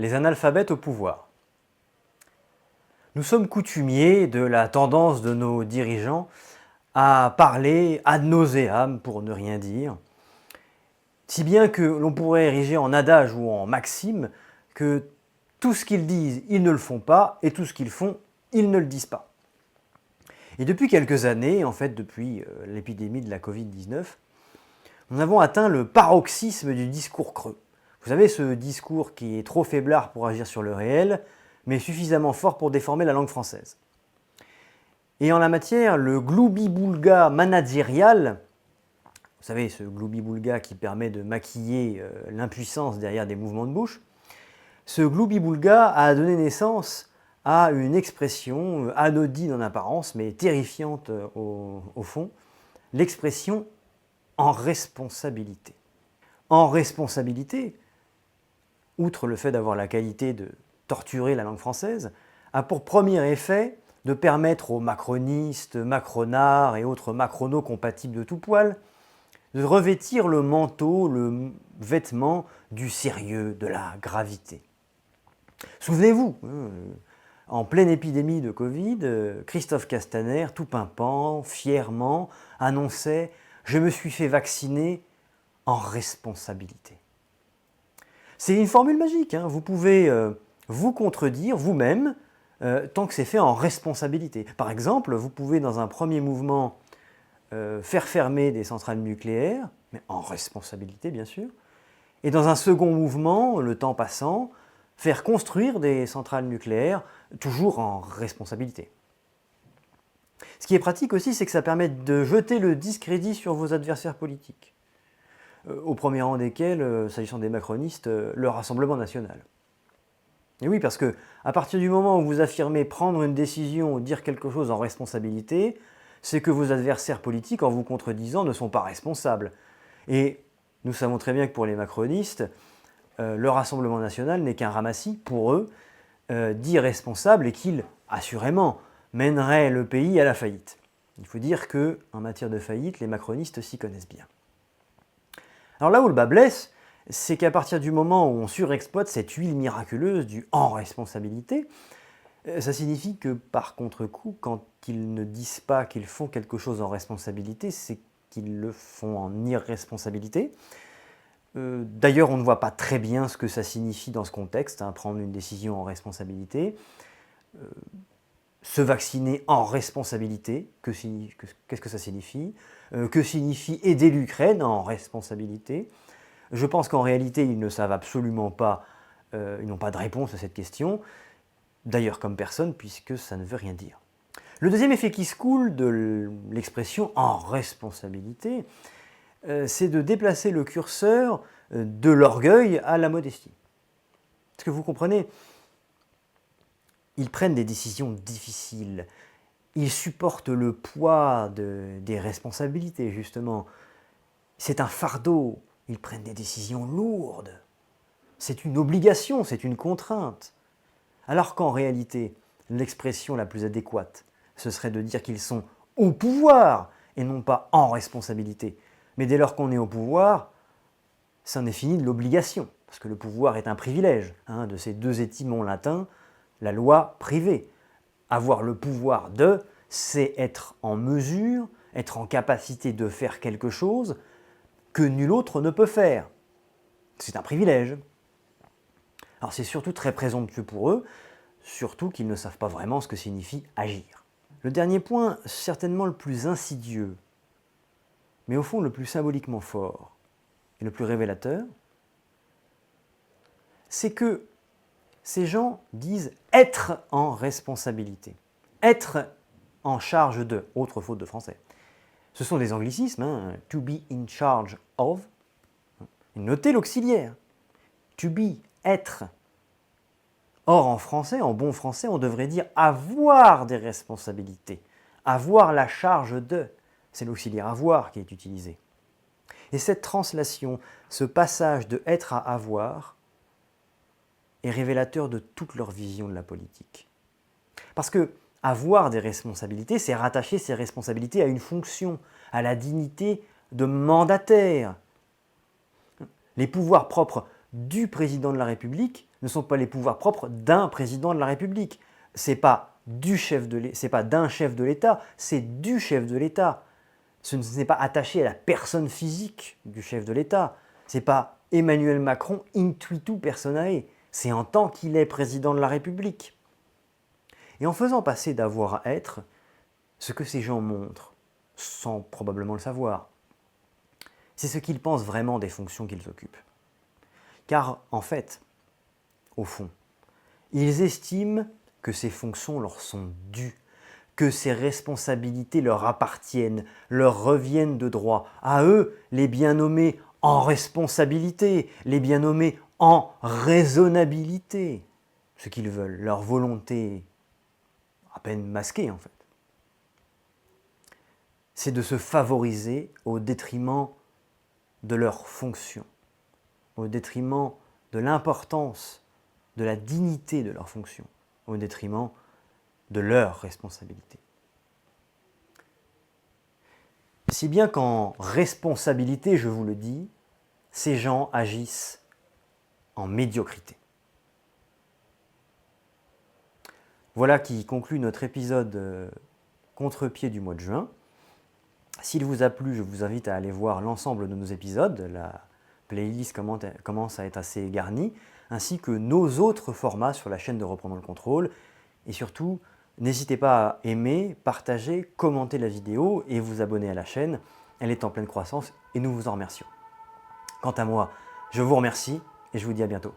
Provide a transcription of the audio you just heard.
les analphabètes au pouvoir. Nous sommes coutumiers de la tendance de nos dirigeants à parler ad nauseam, pour ne rien dire, si bien que l'on pourrait ériger en adage ou en maxime que tout ce qu'ils disent, ils ne le font pas, et tout ce qu'ils font, ils ne le disent pas. Et depuis quelques années, en fait depuis l'épidémie de la Covid-19, nous avons atteint le paroxysme du discours creux. Vous savez, ce discours qui est trop faiblard pour agir sur le réel, mais suffisamment fort pour déformer la langue française. Et en la matière, le gloubi-boulga managérial, vous savez, ce gloubi-boulga qui permet de maquiller l'impuissance derrière des mouvements de bouche, ce gloubi-boulga a donné naissance à une expression anodine en apparence, mais terrifiante au fond, l'expression « en responsabilité ». En responsabilité, outre le fait d'avoir la qualité de torturer la langue française, a pour premier effet de permettre aux macronistes, macronards et autres macronos compatibles de tout poil de revêtir le manteau, le vêtement du sérieux, de la gravité. Souvenez-vous, en pleine épidémie de Covid, Christophe Castaner, tout pimpant, fièrement, annonçait « Je me suis fait vacciner en responsabilité ». C'est une formule magique, hein. Vous pouvez vous contredire vous-même tant que c'est fait en responsabilité. Par exemple, vous pouvez dans un premier mouvement faire fermer des centrales nucléaires, mais en responsabilité bien sûr, et dans un second mouvement, le temps passant, faire construire des centrales nucléaires, toujours en responsabilité. Ce qui est pratique aussi, c'est que ça permet de jeter le discrédit sur vos adversaires politiques, au premier rang desquels, s'agissant des macronistes, le Rassemblement national. Et oui, parce que à partir du moment où vous affirmez prendre une décision ou dire quelque chose en responsabilité, c'est que vos adversaires politiques, en vous contredisant, ne sont pas responsables. Et nous savons très bien que pour les macronistes, le Rassemblement national n'est qu'un ramassis, pour eux, d'irresponsables et qu'il, assurément, mènerait le pays à la faillite. Il faut dire qu'en matière de faillite, les macronistes s'y connaissent bien. Alors là où le bas blesse, c'est qu'à partir du moment où on surexploite cette huile miraculeuse du « en responsabilité », ça signifie que par contre-coup, quand ils ne disent pas qu'ils font quelque chose en responsabilité, c'est qu'ils le font en irresponsabilité. D'ailleurs, on ne voit pas très bien ce que ça signifie dans ce contexte, hein, prendre une décision en responsabilité. Se vacciner en responsabilité, qu'est-ce que ça signifie? Que signifie aider l'Ukraine en responsabilité? Je pense qu'en réalité, ils ne savent absolument pas, ils n'ont pas de réponse à cette question, d'ailleurs comme personne, puisque ça ne veut rien dire. Le deuxième effet qui se coule de l'expression « en responsabilité », c'est de déplacer le curseur de l'orgueil à la modestie. Est-ce que vous comprenez? Ils prennent des décisions difficiles, ils supportent le poids des responsabilités, justement. C'est un fardeau, ils prennent des décisions lourdes. C'est une obligation, c'est une contrainte. Alors qu'en réalité, l'expression la plus adéquate, ce serait de dire qu'ils sont au pouvoir et non pas en responsabilité. Mais dès lors qu'on est au pouvoir, c'en est fini de l'obligation, parce que le pouvoir est un privilège, hein, de ces deux étymons latins, la loi privée. Avoir le pouvoir de, c'est être en mesure, être en capacité de faire quelque chose que nul autre ne peut faire. C'est un privilège. Alors c'est surtout très présomptueux pour eux, surtout qu'ils ne savent pas vraiment ce que signifie agir. Le dernier point, certainement le plus insidieux, mais au fond le plus symboliquement fort et le plus révélateur, c'est que ces gens disent être en responsabilité, être en charge de, autre faute de français. Ce sont des anglicismes, hein, to be in charge of, notez l'auxiliaire, to be, être. Or en français, en bon français, on devrait dire avoir des responsabilités, avoir la charge de. C'est l'auxiliaire avoir qui est utilisé. Et cette translation, ce passage de être à avoir, est révélateur de toute leur vision de la politique. Parce que avoir des responsabilités, c'est rattacher ces responsabilités à une fonction, à la dignité de mandataire. Les pouvoirs propres du président de la République ne sont pas les pouvoirs propres d'un président de la République. C'est pas d'un chef de l'État, c'est du chef de l'État. Ce n'est pas attaché à la personne physique du chef de l'État. Ce n'est pas Emmanuel Macron intuitu personae. C'est en tant qu'il est président de la République. Et en faisant passer d'avoir à être, ce que ces gens montrent, sans probablement le savoir, c'est ce qu'ils pensent vraiment des fonctions qu'ils occupent. Car, en fait, au fond, ils estiment que ces fonctions leur sont dues, que ces responsabilités leur appartiennent, leur reviennent de droit. À eux, les bien nommés en responsabilité, les bien nommés en raisonnabilité. Ce qu'ils veulent, leur volonté à peine masquée en fait. C'est de se favoriser au détriment de leur fonction, au détriment de l'importance, de la dignité de leur fonction, au détriment de leur responsabilité. Si bien qu'en responsabilité, je vous le dis, ces gens agissent en médiocrité. Voilà qui conclut notre épisode contre-pied du mois de juin. S'il vous a plu, je vous invite à aller voir l'ensemble de nos épisodes. La playlist commence à être assez garnie, ainsi que nos autres formats sur la chaîne de Reprenons le contrôle. Et surtout, n'hésitez pas à aimer, partager, commenter la vidéo et vous abonner à la chaîne. Elle est en pleine croissance et nous vous en remercions. Quant à moi, je vous remercie et je vous dis à bientôt.